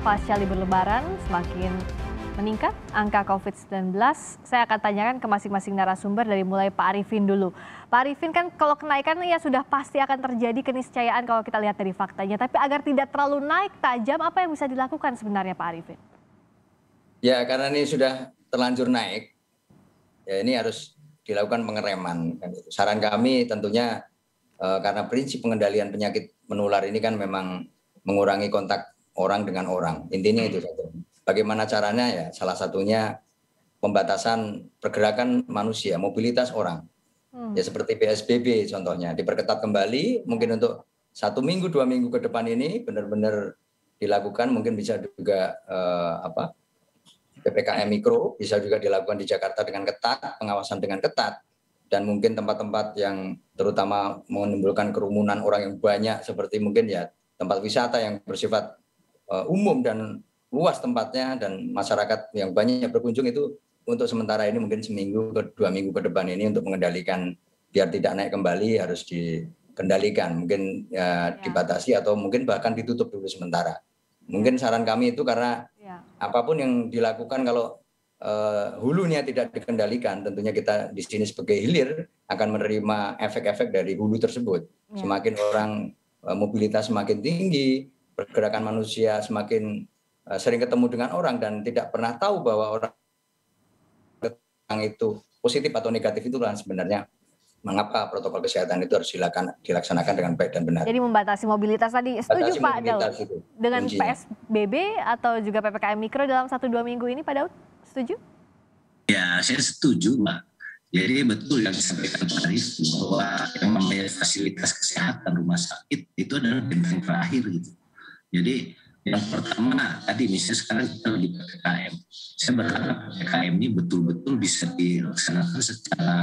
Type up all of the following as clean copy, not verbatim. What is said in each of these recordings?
pasca libur Lebaran semakin meningkat angka COVID-19. Saya akan tanyakan ke masing-masing narasumber dari mulai Pak Arifin dulu. Pak Arifin, kan kalau kenaikan ya sudah pasti akan terjadi keniscayaan kalau kita lihat dari faktanya. Tapi agar tidak terlalu naik tajam, apa yang bisa dilakukan sebenarnya Pak Arifin? Ya, karena ini sudah terlanjur naik, ya ini harus dilakukan pengereman. Saran kami tentunya karena prinsip pengendalian penyakit menular ini kan memang mengurangi kontak orang dengan orang. Intinya itu saja. Bagaimana caranya ya? Salah satunya pembatasan pergerakan manusia, mobilitas orang. Ya seperti PSBB contohnya, diperketat kembali. Mungkin untuk 1 minggu, 2 minggu ke depan ini benar-benar dilakukan. Mungkin bisa juga PPKM mikro bisa juga dilakukan di Jakarta dengan ketat, pengawasan dengan ketat. Dan mungkin tempat-tempat yang terutama menimbulkan kerumunan orang yang banyak seperti mungkin ya tempat wisata yang bersifat umum dan luas tempatnya dan masyarakat yang banyak berkunjung itu untuk sementara ini mungkin 1 minggu ke 2 minggu ke depan ini untuk mengendalikan biar tidak naik kembali harus dikendalikan. Mungkin dibatasi atau mungkin bahkan ditutup dulu sementara. Mungkin saran kami itu karena apapun yang dilakukan kalau hulunya tidak dikendalikan, tentunya kita di sini sebagai hilir akan menerima efek-efek dari hulu tersebut. Semakin orang mobilitas semakin tinggi, pergerakan manusia semakin sering ketemu dengan orang dan tidak pernah tahu bahwa orang itu positif atau negatif, itulah sebenarnya mengapa protokol kesehatan itu harus dilaksanakan dengan baik dan benar. Jadi membatasi mobilitas tadi, setuju Pak Daud dengan kuncinya. PSBB atau juga PPKM mikro dalam 1-2 minggu ini Pak Daud? Setuju? Ya, saya setuju, Mbak. Jadi betul yang disampaikan Pak Arifin bahwa yang namanya fasilitas kesehatan rumah sakit itu adalah benteng terakhir gitu. Jadi yang pertama tadi misalnya sekarang kita lagi PPKM. Saya berharap PPKM ini betul-betul bisa dilaksanakan secara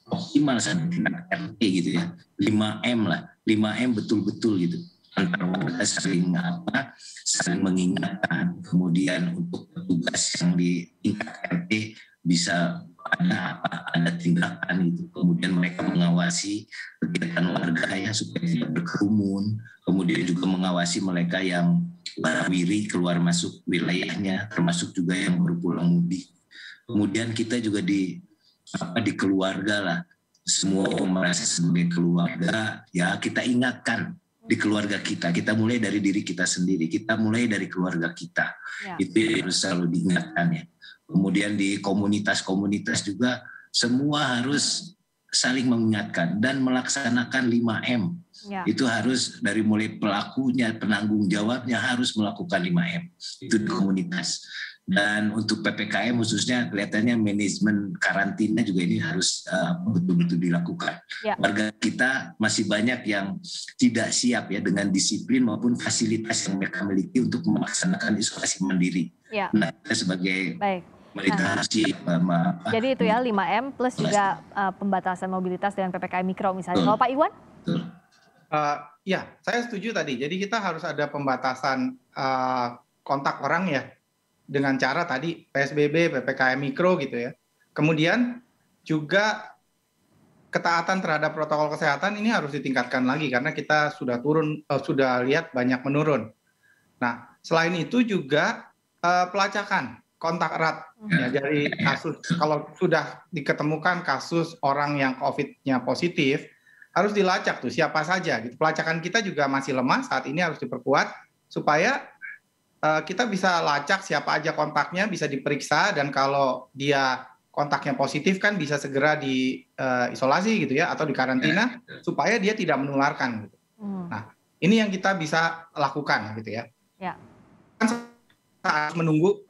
optimal sampai tingkat RT gitu ya. 5M lah, 5M betul-betul gitu. Antar warga saling mengingatkan, kemudian untuk petugas yang di tingkat RT bisa ada tindakan itu, kemudian mereka mengawasi kegiatan warga ya supaya tidak berkerumun, kemudian juga mengawasi mereka yang warawiri keluar masuk wilayahnya, termasuk juga yang berpulang mudik. Kemudian kita juga di keluarga lah, semua merasa sebagai keluarga ya kita ingatkan. Di keluarga kita mulai dari diri kita sendiri, kita mulai dari keluarga kita. Itu yang harus selalu diingatkan ya. Kemudian di komunitas-komunitas juga semua harus saling mengingatkan dan melaksanakan 5M. Itu harus dari mulai pelakunya, penanggung jawabnya harus melakukan 5M. Itu di komunitas. Dan untuk PPKM khususnya kelihatannya manajemen karantina juga ini harus betul-betul dilakukan. Warga kita masih banyak yang tidak siap ya dengan disiplin maupun fasilitas yang mereka miliki untuk melaksanakan isolasi mandiri. Nah, kita sebagai meditasi. Jadi itu ya 5M plus juga pembatasan mobilitas dengan PPKM mikro misalnya. Kalau Pak Iwan? Ya, saya setuju tadi. Jadi kita harus ada pembatasan kontak orang ya. Dengan cara tadi PSBB, PPKM mikro gitu ya. Kemudian juga ketaatan terhadap protokol kesehatan ini harus ditingkatkan lagi karena kita sudah lihat banyak menurun. Nah, selain itu juga pelacakan kontak erat ya, dari kasus kalau sudah diketemukan kasus orang yang COVID-nya positif harus dilacak tuh siapa saja gitu. Pelacakan kita juga masih lemah saat ini, harus diperkuat supaya kita bisa lacak siapa aja kontaknya, bisa diperiksa, dan kalau dia kontaknya positif kan bisa segera diisolasi gitu ya, atau dikarantina supaya dia tidak menularkan. Gitu. Nah, ini yang kita bisa lakukan gitu ya. Kan saat menunggu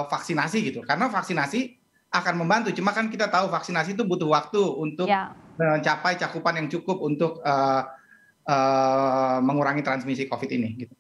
vaksinasi gitu, karena vaksinasi akan membantu. Cuma kan kita tahu vaksinasi itu butuh waktu untuk mencapai cakupan yang cukup untuk mengurangi transmisi COVID ini. Gitu.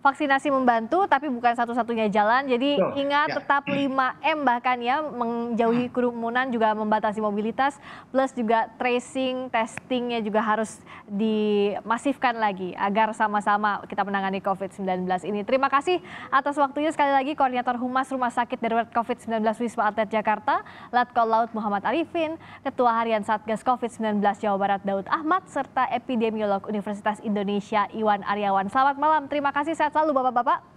Vaksinasi membantu tapi bukan satu-satunya jalan. Jadi ingat tetap 5M bahkan ya, menjauhi kerumunan, juga membatasi mobilitas, plus juga tracing, testingnya juga harus dimasifkan lagi agar sama-sama kita menangani COVID-19 ini. Terima kasih atas waktunya sekali lagi Koordinator Humas Rumah Sakit Darurat COVID-19 Wisma Atlet Jakarta, Letkol Laut Muhammad Arifin, Ketua Harian Satgas COVID-19 Jawa Barat Daud Ahmad, serta Epidemiolog Universitas Indonesia Iwan Aryawan. Selamat malam, terima kasih, sehat selalu Bapak-Bapak.